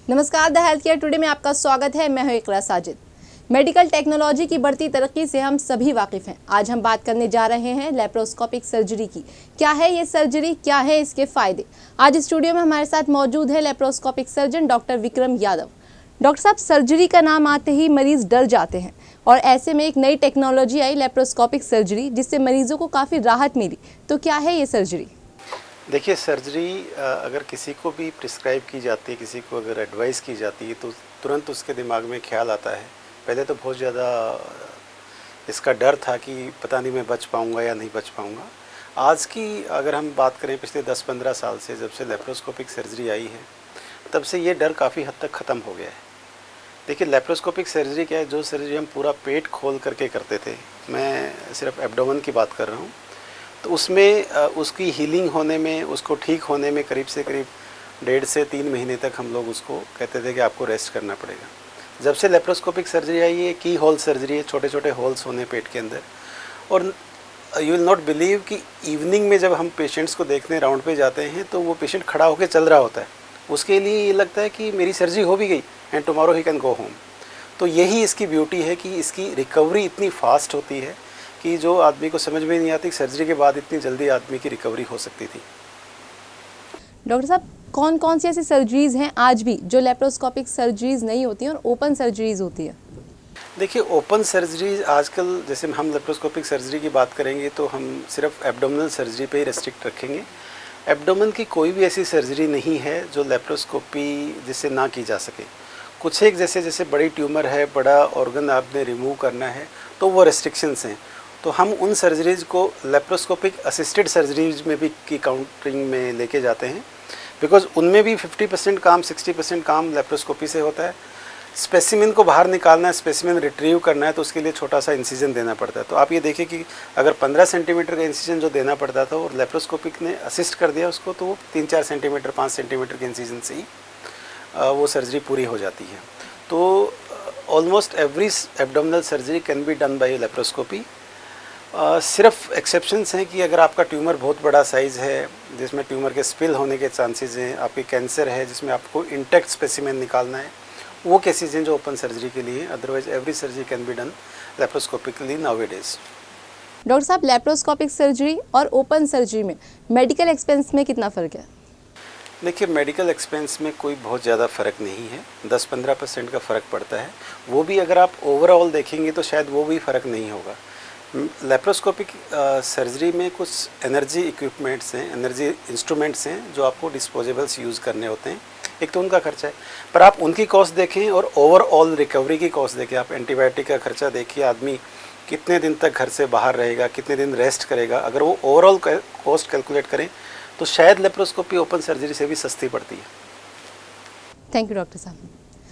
नमस्कार, the health care today में आपका स्वागत है। मैं हूं इकरा साजिद। मेडिकल टेक्नोलॉजी की बढ़ती तरक्की से हम सभी वाकिफ हैं। आज हम बात करने जा रहे हैं लेप्रोस्कोपिक सर्जरी की। क्या है ये सर्जरी, क्या है इसके फायदे। आज स्टूडियो में हमारे साथ मौजूद है laparoscopic surgeon doctor Vikram Yadav. Doctor साहब, सर्जरी का नाम आते ही मरीज डर जाते हैं और ऐसे में एक नई टेक्नोलॉजी आई लेप्रोस्कोपिक सर्जरी, जिससे मरीजों को काफ़ी राहत मिली। तो क्या है ये सर्जरी? देखिए, सर्जरी अगर किसी को भी प्रिस्क्राइब की जाती है, किसी को अगर एडवाइस की जाती है, तो तुरंत उसके दिमाग में ख्याल आता है। पहले तो बहुत ज़्यादा इसका डर था कि पता नहीं मैं बच पाऊँगा या नहीं बच पाऊँगा। आज की अगर हम बात करें पिछले 10-15 साल से, जब से लेप्रोस्कोपिक सर्जरी आई है, तब से ये डर काफ़ी हद तक ख़त्म हो गया है। देखिए, लेप्रोस्कोपिक सर्जरी क्या है? जो सर्जरी हम पूरा पेट खोल करके करते थे, मैं सिर्फ एब्डोमेन की बात कर रहा हूँ, तो उसमें उसकी हीलिंग होने में, उसको ठीक होने में करीब से करीब 1.5 से 3 महीने तक हम लोग उसको कहते थे कि आपको रेस्ट करना पड़ेगा। जब से लेप्रोस्कोपिक सर्जरी आई है, की होल सर्जरी है, छोटे छोटे होल्स होने पेट के अंदर, और यू विल नॉट बिलीव कि इवनिंग में जब हम पेशेंट्स को देखने राउंड पे जाते हैं तो वो पेशेंट खड़ा होकर चल रहा होता है। उसके लिए ये लगता है कि मेरी सर्जरी हो भी गई and tomorrow he can go home. तो यही इसकी ब्यूटी है कि इसकी रिकवरी इतनी फास्ट होती है कि जो आदमी को समझ में नहीं आती, सर्जरी के बाद इतनी जल्दी आदमी की रिकवरी हो सकती थी। डॉक्टर साहब, कौन कौन सी ऐसी सर्जरीज हैं आज भी जो लेप्रोस्कोपिक सर्जरीज नहीं होती हैं और ओपन सर्जरीज होती है? देखिए, ओपन सर्जरी आजकल, जैसे हम लेप्रोस्कोपिक सर्जरी की बात करेंगे तो हम सिर्फ एब्डोमिनल सर्जरी पे ही रेस्ट्रिक्ट रखेंगे। एब्डोमेन की कोई भी ऐसी सर्जरी नहीं है जो लेप्रोस्कोपी जिससे ना की जा सके। कुछ एक जैसे बड़ी ट्यूमर है, बड़ा ऑर्गन आपने रिमूव करना है, तो वो रेस्ट्रिक्शंस हैं। तो हम उन सर्जरीज़ को लेप्रोस्कोपिक असिस्टेड सर्जरीज में भी की काउंटिंग में लेके जाते हैं, बिकॉज उनमें भी 50% काम, 60% काम लेप्रोस्कोपी से होता है। स्पेसिमेन को बाहर निकालना है, स्पेसिमेन रिट्रीव करना है, तो उसके लिए छोटा सा इंसिजन देना पड़ता है। तो आप ये देखिए कि अगर 15 सेंटीमीटर का इंसिजन जो देना पड़ता था और लेप्रोस्कोपिक ने असिस्ट कर दिया उसको, तो वो 3-4 सेंटीमीटर, 5 सेंटीमीटर के इंसिजन से ही वो सर्जरी पूरी हो जाती है। तो almost every abdominal surgery can be done by laparoscopy. सिर्फ एक्सेप्शंस हैं कि अगर आपका ट्यूमर बहुत बड़ा साइज़ है, जिसमें ट्यूमर के स्पिल होने के चांसेस हैं, आपकी कैंसर है जिसमें आपको इंटैक्ट स्पेसिमेन निकालना है, वो केसेस हैं जो ओपन सर्जरी के लिए। Otherwise every surgery can be done laparoscopically nowadays. Doctor साहब, लेप्रोस्कोपिक सर्जरी और ओपन सर्जरी में मेडिकल एक्सपेंस में कितना फ़र्क है? देखिए, मेडिकल एक्सपेंस में कोई बहुत ज़्यादा फ़र्क नहीं है, 10-15% का फ़र्क पड़ता है। वो भी अगर आप ओवरऑल देखेंगे तो शायद वो भी फ़र्क नहीं होगा। लेप्रोस्कोपिक सर्जरी में कुछ एनर्जी इक्विपमेंट्स हैं, एनर्जी इंस्ट्रूमेंट्स हैं जो आपको डिस्पोजेबल्स यूज़ करने होते हैं। एक तो उनका खर्चा है, पर आप उनकी कॉस्ट देखें और ओवरऑल रिकवरी की कॉस्ट देखें। आप एंटीबायोटिक का खर्चा देखिए, आदमी कितने दिन तक घर से बाहर रहेगा, कितने दिन रेस्ट करेगा, अगर वो ओवरऑल कॉस्ट कैलकुलेट करें तो शायद लेप्रोस्कोपी ओपन सर्जरी से भी सस्ती पड़ती है। थैंक यू डॉक्टर साहब।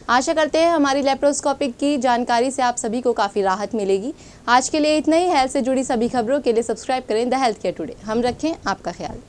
आशा करते हैं हमारी लेप्रोस्कोपिक की जानकारी से आप सभी को काफ़ी राहत मिलेगी। आज के लिए इतना ही। हेल्थ से जुड़ी सभी खबरों के लिए सब्सक्राइब करें द हेल्थ केयर टुडे। हम रखें आपका ख्याल।